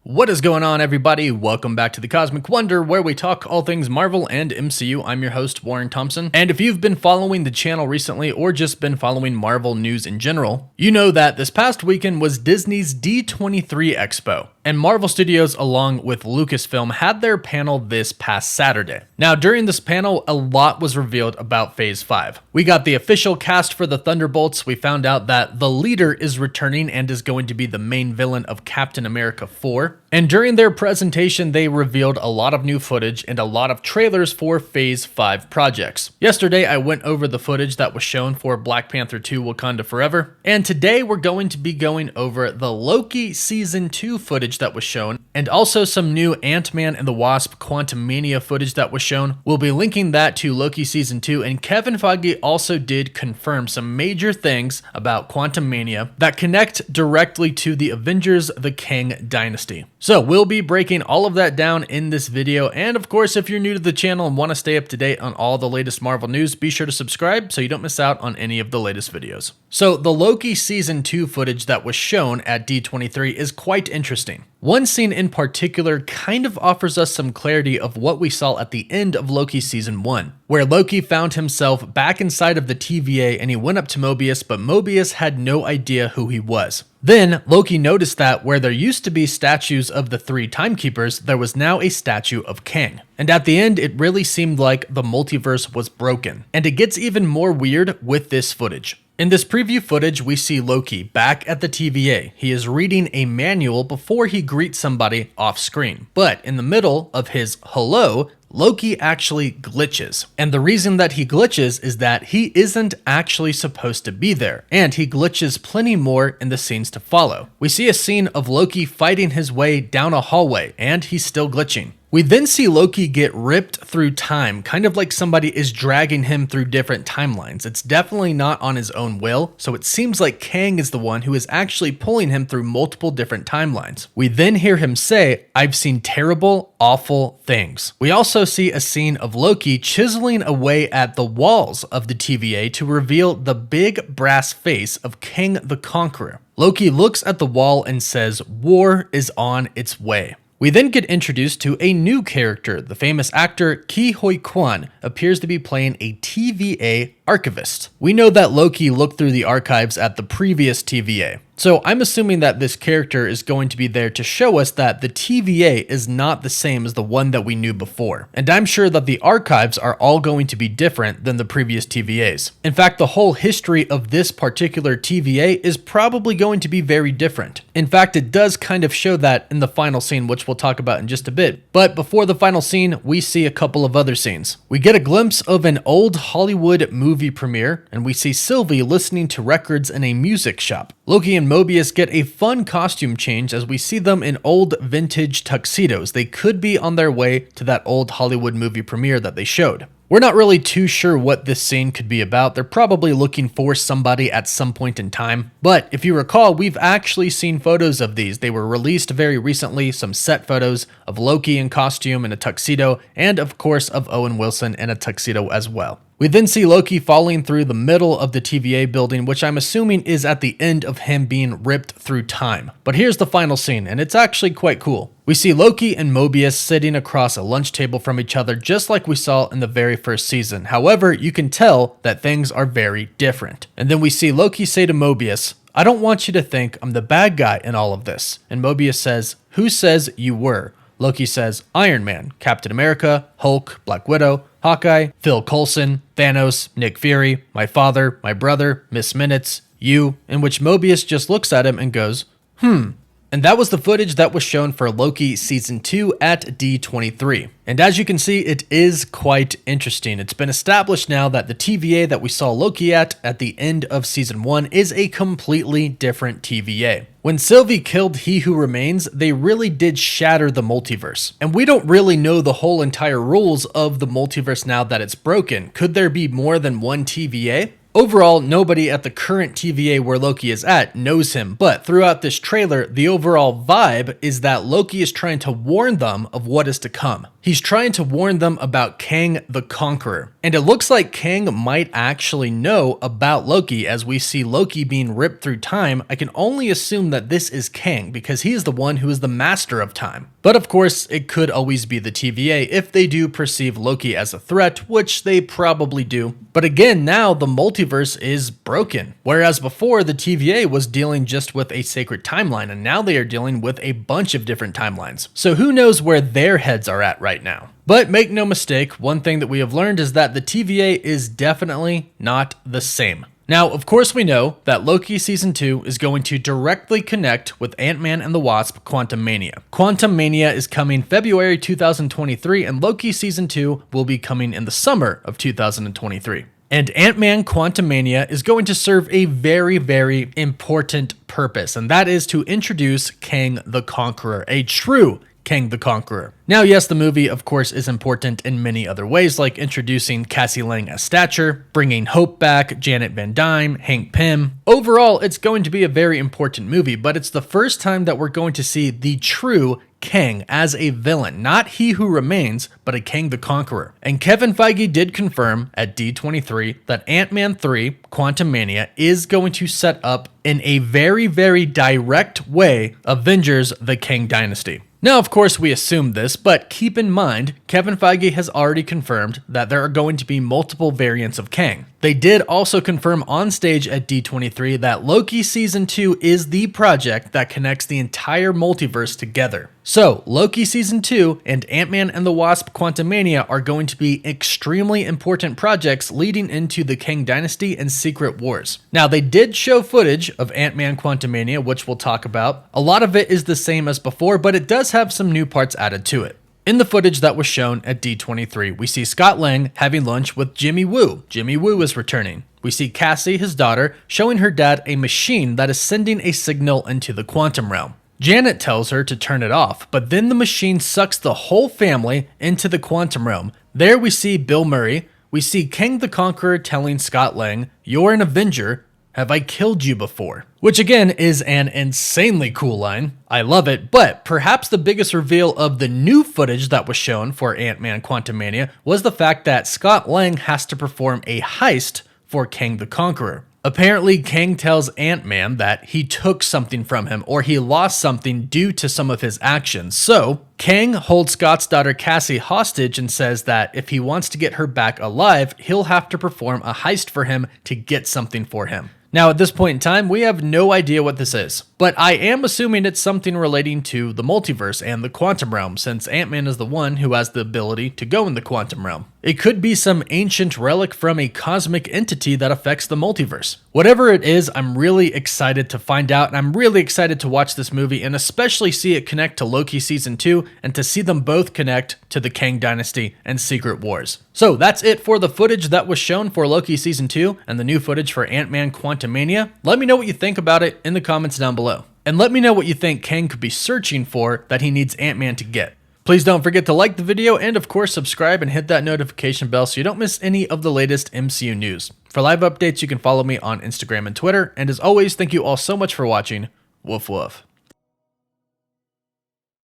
What is going on, everybody? Welcome back to the Cosmic Wonder, where we talk all things Marvel and MCU. I'm your host, Warren Thompson. And if you've been following the channel recently or just been following Marvel news in general, you know that this past weekend was Disney's D23 Expo. And Marvel Studios, along with Lucasfilm, had their panel this past Saturday. Now, during this panel, a lot was revealed about Phase 5. We got the official cast for the Thunderbolts. We found out that the leader is returning and is going to be the main villain of Captain America 4. And during their presentation, they revealed a lot of new footage and a lot of trailers for Phase 5 projects. Yesterday, I went over the footage that was shown for Black Panther 2: Wakanda Forever. And today, we're going to be going over the Loki Season 2 footage that was shown, and also some new Ant-Man and the Wasp Quantumania footage that was shown. We'll be linking that to Loki Season 2, and Kevin Feige also did confirm some major things about Quantumania that connect directly to the Avengers: The Kang Dynasty. So we'll be breaking all of that down in this video, and of course, if you're new to the channel and want to stay up to date on all the latest Marvel news, be sure to subscribe so you don't miss out on any of the latest videos. So the Loki Season 2 footage that was shown at D23 is quite interesting. One scene in particular kind of offers us some clarity of what we saw at the end of Loki Season 1, where Loki found himself back inside of the TVA and he went up to Mobius, but Mobius had no idea who he was. Then, Loki noticed that where there used to be statues of the three Timekeepers, there was now a statue of Kang. And at the end, it really seemed like the multiverse was broken. And it gets even more weird with this footage. In this preview footage, we see Loki back at the TVA. He is reading a manual before he greets somebody off screen. But in the middle of his hello, Loki actually glitches. And the reason that he glitches is that he isn't actually supposed to be there. And he glitches plenty more in the scenes to follow. We see a scene of Loki fighting his way down a hallway, and he's still glitching. We then see Loki get ripped through time, kind of like somebody is dragging him through different timelines. It's definitely not on his own will, so it seems like Kang is the one who is actually pulling him through multiple different timelines. We then hear him say, "I've seen terrible, awful things." We also see a scene of Loki chiseling away at the walls of the TVA to reveal the big brass face of Kang the Conqueror. Loki looks at the wall and says, "War is on its way." We then get introduced to a new character. The famous actor Ke Huy Quan appears to be playing a TVA archivist. We know that Loki looked through the archives at the previous TVA. So I'm assuming that this character is going to be there to show us that the TVA is not the same as the one that we knew before. And I'm sure that the archives are all going to be different than the previous TVAs. In fact, the whole history of this particular TVA is probably going to be very different. In fact, it does kind of show that in the final scene, which we'll talk about in just a bit. But before the final scene, we see a couple of other scenes. We get a glimpse of an old Hollywood movie premiere, and we see Sylvie listening to records in a music shop. Loki and Mobius get a fun costume change as we see them in old vintage tuxedos. They could be on their way to that old Hollywood movie premiere that they showed. We're not really too sure what this scene could be about. They're probably looking for somebody at some point in time. But if you recall, we've actually seen photos of these. They were released very recently, some set photos of Loki in costume in a tuxedo, and of course of Owen Wilson in a tuxedo as well. We then see Loki falling through the middle of the TVA building, which I'm assuming is at the end of him being ripped through time. But here's the final scene, and it's actually quite cool. We see Loki and Mobius sitting across a lunch table from each other, just like we saw in the very first season. However, you can tell that things are very different. And then we see Loki say to Mobius, "I don't want you to think I'm the bad guy in all of this." And Mobius says, "Who says you were?" Loki says, "Iron Man, Captain America, Hulk, Black Widow, Hawkeye, Phil Coulson, Thanos, Nick Fury, my father, my brother, Miss Minutes, you," in which Mobius just looks at him and goes, And that was the footage that was shown for Loki Season 2 at D23. And as you can see, it is quite interesting. It's been established now that the TVA that we saw Loki at the end of Season 1 is a completely different TVA. When Sylvie killed He Who Remains, they really did shatter the multiverse. And we don't really know the whole entire rules of the multiverse now that it's broken. Could there be more than one TVA? Overall, nobody at the current TVA where Loki is at knows him, but throughout this trailer, the overall vibe is that Loki is trying to warn them of what is to come. He's trying to warn them about Kang the Conqueror. And it looks like Kang might actually know about Loki. As we see Loki being ripped through time, I can only assume that this is Kang because he is the one who is the master of time. But of course, it could always be the TVA if they do perceive Loki as a threat, which they probably do. But again, now the multiverse is broken. Whereas before, the TVA was dealing just with a sacred timeline, and now they are dealing with a bunch of different timelines. So who knows where their heads are at right now. But make no mistake, one thing that we have learned is that the TVA is definitely not the same. Now, of course, we know that Loki Season 2 is going to directly connect with Ant-Man and the Wasp Quantumania. Quantumania is coming February 2023, and Loki Season 2 will be coming in the summer of 2023. And Ant-Man Quantumania is going to serve a very, very important purpose, and that is to introduce Kang the Conqueror, a true Kang the Conqueror. Now, yes, the movie, of course, is important in many other ways, like introducing Cassie Lang as Stature, bringing Hope back, Janet Van Dyne, Hank Pym. Overall, it's going to be a very important movie, but it's the first time that we're going to see the true Kang as a villain, not He Who Remains, but a Kang the Conqueror. And Kevin Feige did confirm at D23 that Ant-Man 3 Quantumania is going to set up in a very, very direct way Avengers the Kang Dynasty. Now, of course, we assume this, but keep in mind, Kevin Feige has already confirmed that there are going to be multiple variants of Kang. They did also confirm on stage at D23 that Loki Season 2 is the project that connects the entire multiverse together. So, Loki Season 2 and Ant-Man and the Wasp Quantumania are going to be extremely important projects leading into the Kang Dynasty and Secret Wars. Now, they did show footage of Ant-Man Quantumania, which we'll talk about. A lot of it is the same as before, but it does have some new parts added to it. In the footage that was shown at D23, we see Scott Lang having lunch with Jimmy Woo. Jimmy Woo is returning. We see Cassie, his daughter, showing her dad a machine that is sending a signal into the quantum realm. Janet tells her to turn it off, but then the machine sucks the whole family into the quantum realm. There we see Bill Murray. We see Kang the Conqueror telling Scott Lang, "You're an Avenger. Have I killed you before?" Which again is an insanely cool line. I love it, but perhaps the biggest reveal of the new footage that was shown for Ant-Man Quantumania was the fact that Scott Lang has to perform a heist for Kang the Conqueror. Apparently, Kang tells Ant-Man that he took something from him or he lost something due to some of his actions. So, Kang holds Scott's daughter Cassie hostage and says that if he wants to get her back alive, he'll have to perform a heist for him to get something for him. Now, at this point in time, we have no idea what this is, but I am assuming it's something relating to the multiverse and the quantum realm, since Ant-Man is the one who has the ability to go in the quantum realm. It could be some ancient relic from a cosmic entity that affects the multiverse. Whatever it is, I'm really excited to find out, and I'm really excited to watch this movie and especially see it connect to Loki Season 2 and to see them both connect to the Kang Dynasty and Secret Wars. So that's it for the footage that was shown for Loki Season 2 and the new footage for Ant-Man Quantumania. Let me know what you think about it in the comments down below. And let me know what you think Kang could be searching for that he needs Ant-Man to get. Please don't forget to like the video and of course subscribe and hit that notification bell so you don't miss any of the latest MCU news. For live updates, you can follow me on Instagram and Twitter. And as always, thank you all so much for watching. Woof woof.